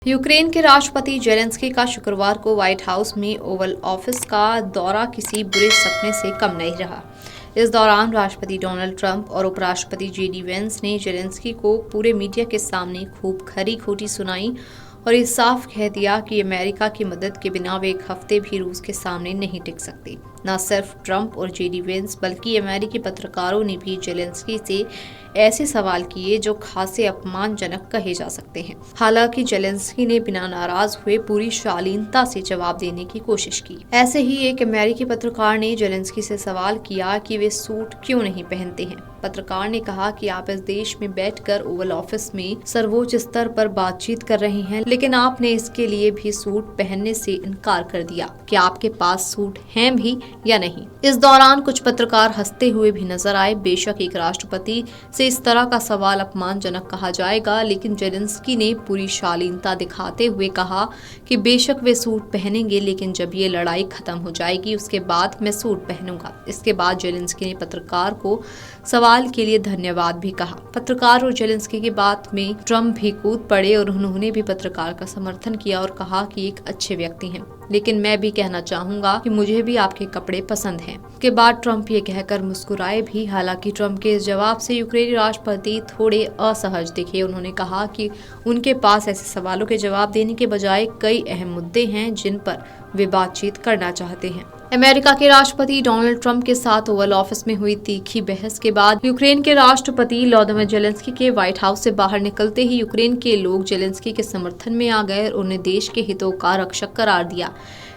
Ukraine के राष्ट्रपति Zelensky का शुक्रवार को व्हाइट हाउस में ओवल ऑफिस का दौरा किसी बुरे सपने से कम नहीं रहा। इस दौरान राष्ट्रपति डोनाल्ड ट्रंप और उपराष्ट्रपति जेडी वेंस ने जेलेंस्की को पूरे मीडिया के सामने खूब खरी खोटी सुनाई और ये साफ कह दिया कि अमेरिका की मदद के बिना वे एक हफ्ते भी रूस के सामने नहीं टिक सकती। न सिर्फ ट्रंप और जेडी वेंस बल्कि अमेरिकी पत्रकारों ने भी जेलेंस्की से ऐसे सवाल किए जो खासे अपमानजनक कहे जा सकते हैं। हालांकि जेलेंस्की ने बिना नाराज हुए पूरी शालीनता से जवाब देने की कोशिश की। ऐसे ही एक अमेरिकी पत्रकार ने जेलेंस्की से सवाल किया कि वे सूट क्यों नहीं पहनते हैं। पत्रकार ने कहा कि आप इस देश में बैठकर ओवल ऑफिस में सर्वोच्च स्तर पर बातचीत कर रहे हैं, लेकिन आपने इसके लिए भी सूट पहनने से इनकार कर दिया। क्या आपके पास सूट हैं भी या नहीं? इस दौरान कुछ पत्रकार हंसते हुए भी नजर आए। बेशक एक राष्ट्रपति से इस तरह का सवाल अपमानजनक कहा जाएगा, लेकिन जेलेंस्की ने पूरी शालीनता दिखाते हुए कहा कि बेशक वे सूट पहनेंगे, लेकिन जब ये लड़ाई खत्म हो जाएगी उसके बाद मैं सूट पहनूंगा। इसके बाद जेलेंस्की ने पत्रकार को सवाल के लिए धन्यवाद भी कहा। पत्रकार और जेलेंस्की की बात में ट्रंप भी कूद पड़े और उन्होंने भी पत्रकार का समर्थन किया और कहा कि एक अच्छे व्यक्ति हैं, लेकिन मैं भी कहना चाहूंगा कि मुझे भी आपके कपड़े पसंद हैं। के बाद ट्रंप ये कहकर मुस्कुराए भी। हालांकि ट्रंप के इस जवाब से यूक्रेनी राष्ट्रपति थोड़े असहज दिखे। उन्होंने कहा कि उनके पास ऐसे सवालों के जवाब देने के बजाय कई अहम मुद्दे हैं जिन पर वे बातचीत करना चाहते हैं। अमेरिका के राष्ट्रपति डोनाल्ड ट्रंप के साथ ओवल ऑफिस में हुई तीखी बहस के बाद यूक्रेन के राष्ट्रपति व्लादिमीर जेलेंस्की के व्हाइट हाउस से बाहर निकलते ही यूक्रेन के लोग जेलेंस्की के समर्थन में आ गए और उन्हें देश के हितों का रक्षक करार दिया।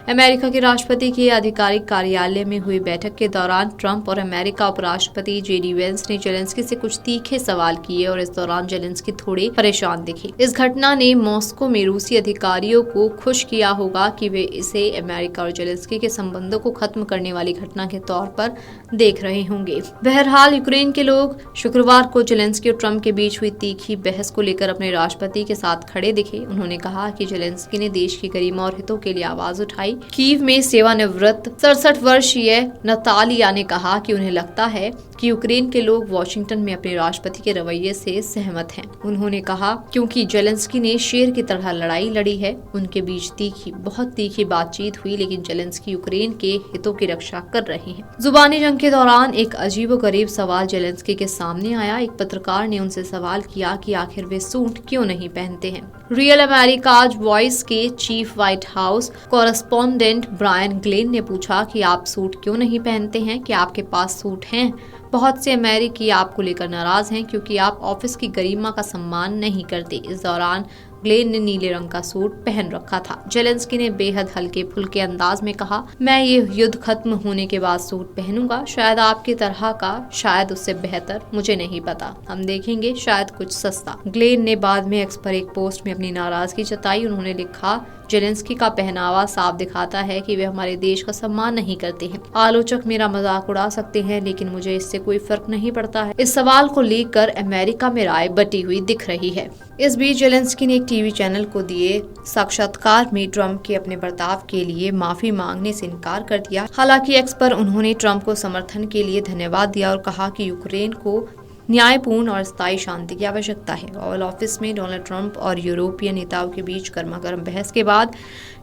अमेरिका के राष्ट्रपति के आधिकारिक कार्यालय में हुई बैठक के दौरान ट्रंप और अमेरिका उपराष्ट्रपति जेडी वेंस ने जेलेंस्की से कुछ तीखे सवाल किए और इस दौरान जेलेंस्की थोड़े परेशान दिखे। इस घटना ने मॉस्को में रूसी अधिकारियों को खुश किया होगा कि वे इसे अमेरिका और जेलेंस्की के संबंधों को खत्म करने वाली घटना के तौर पर देख रहे होंगे। बहरहाल यूक्रेन के लोग शुक्रवार को जेलेंस्की और ट्रंप के बीच हुई तीखी बहस को लेकर अपने राष्ट्रपति के साथ खड़े दिखे। उन्होंने कहा कि जेलेंस्की ने देश की गरिमा और हितों के लिए आवाज उठाई। कीव में सेवानिवृत्त 67 वर्षीय नतालिया ने कहा कि उन्हें लगता है कि यूक्रेन के लोग वॉशिंगटन में अपने राष्ट्रपति के रवैये से सहमत हैं। उन्होंने कहा क्योंकि जेलेंस्की ने शेर की तरह लड़ाई लड़ी है। उनके बीच बहुत तीखी बातचीत हुई, लेकिन जेलेंस्की यूक्रेन के हितों की रक्षा कर रहे हैं। जुबानी जंग के दौरान एक अजीबोगरीब सवाल जेलेंस्की के सामने आया। एक पत्रकार ने उनसे सवाल किया कि आखिर वे सूट क्यों नहीं पहनते हैं। रियल अमेरिका वॉइस के chief White House correspondent Brian Glenn ने पूछा कि आप सूट क्यों नहीं पहनते हैं? क्या आपके पास सूट हैं? बहुत से अमेरिकी आपको लेकर नाराज हैं क्योंकि आप ऑफिस की गरिमा का सम्मान नहीं करते। इस दौरान ग्लेन ने नीले रंग का सूट पहन रखा था। जेलेंस्की ने बेहद हल्के फुल्के अंदाज में कहा, मैं ये युद्ध खत्म होने के बाद सूट पहनूंगा, शायद आपकी तरह का, शायद उससे बेहतर, मुझे नहीं पता, हम देखेंगे, शायद कुछ सस्ता। ग्लेन ने बाद में एक्स पर एक पोस्ट में अपनी नाराजगी जताई। उन्होंने लिखा, जेलेंस्की का पहनावा साफ दिखाता है कि वे हमारे देश का सम्मान नहीं करते हैं। आलोचक मेरा मजाक उड़ा सकते हैं, लेकिन मुझे इससे कोई फर्क नहीं पड़ता है। इस सवाल को लेकर अमेरिका में राय बटी हुई दिख रही है। इस बीच जेलेंस्की ने एक टीवी चैनल को दिए साक्षात्कार में ट्रंप के अपने बर्ताव के लिए माफी मांगने से इनकार कर दिया। हालांकि एक्स पर उन्होंने ट्रंप को समर्थन के लिए धन्यवाद दिया और कहा कि यूक्रेन को न्यायपूर्ण और स्थायी शांति की आवश्यकता है। ओवल ऑफिस में डोनाल्ड ट्रंप और यूरोपीय नेताओं के बीच गर्मागर्म बहस के बाद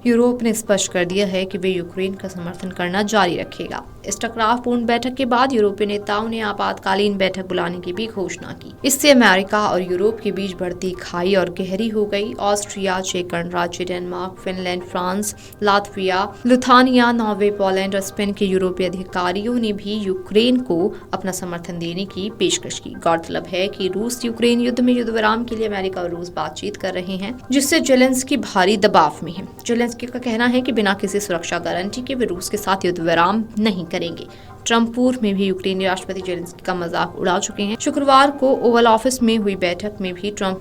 यूरोप ने स्पष्ट कर दिया है कि वे यूक्रेन का समर्थन करना जारी रखेगा। इस टकरावपूर्ण बैठक के बाद यूरोपीय नेताओं ने आपातकालीन बैठक बुलाने की भी घोषणा की। इससे अमेरिका और यूरोप के बीच बढ़ती खाई और गहरी हो गई। ऑस्ट्रिया, चेक गणराज्य, Denmark, Finland, France, Latvia, Lithuania, Norway, Poland और स्पेन के यूरोपीय अधिकारियों ने भी यूक्रेन को अपना समर्थन देने की पेशकश की। गौरतलब है कि रूस यूक्रेन युद्ध में युद्ध विराम के लिए अमेरिका और रूस बातचीत कर रहे हैं, जिससे जेलेंस्की भारी दबाव में है। जेलेंस्की का कहना है कि बिना किसी सुरक्षा गारंटी के वे रूस के साथ युद्ध विराम नहीं करेंगे। ट्रंप पूर्व में भी यूक्रेनी राष्ट्रपति जेलेंस्की का मजाक उड़ा चुके हैं। शुक्रवार को ओवल ऑफिस में हुई बैठक में भी ट्रंप ने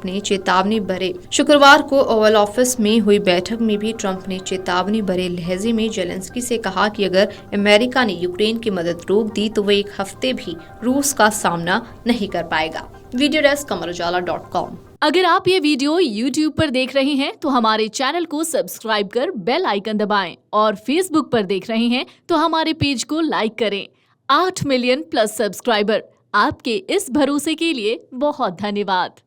चेतावनी भरे लहजे में जेलेंस्की से कहा कि अगर अमेरिका ने यूक्रेन की मदद रोक दी तो वे एक हफ्ते भी रूस का सामना नहीं कर पाएगा। Video desk amarujala.com। अगर आप ये वीडियो YouTube पर देख रहे हैं तो हमारे चैनल को सब्सक्राइब कर बेल आइकन दबाएं और Facebook पर देख रहे हैं तो हमारे पेज को लाइक करें। 8 मिलियन प्लस सब्सक्राइबर, आपके इस भरोसे के लिए बहुत धन्यवाद।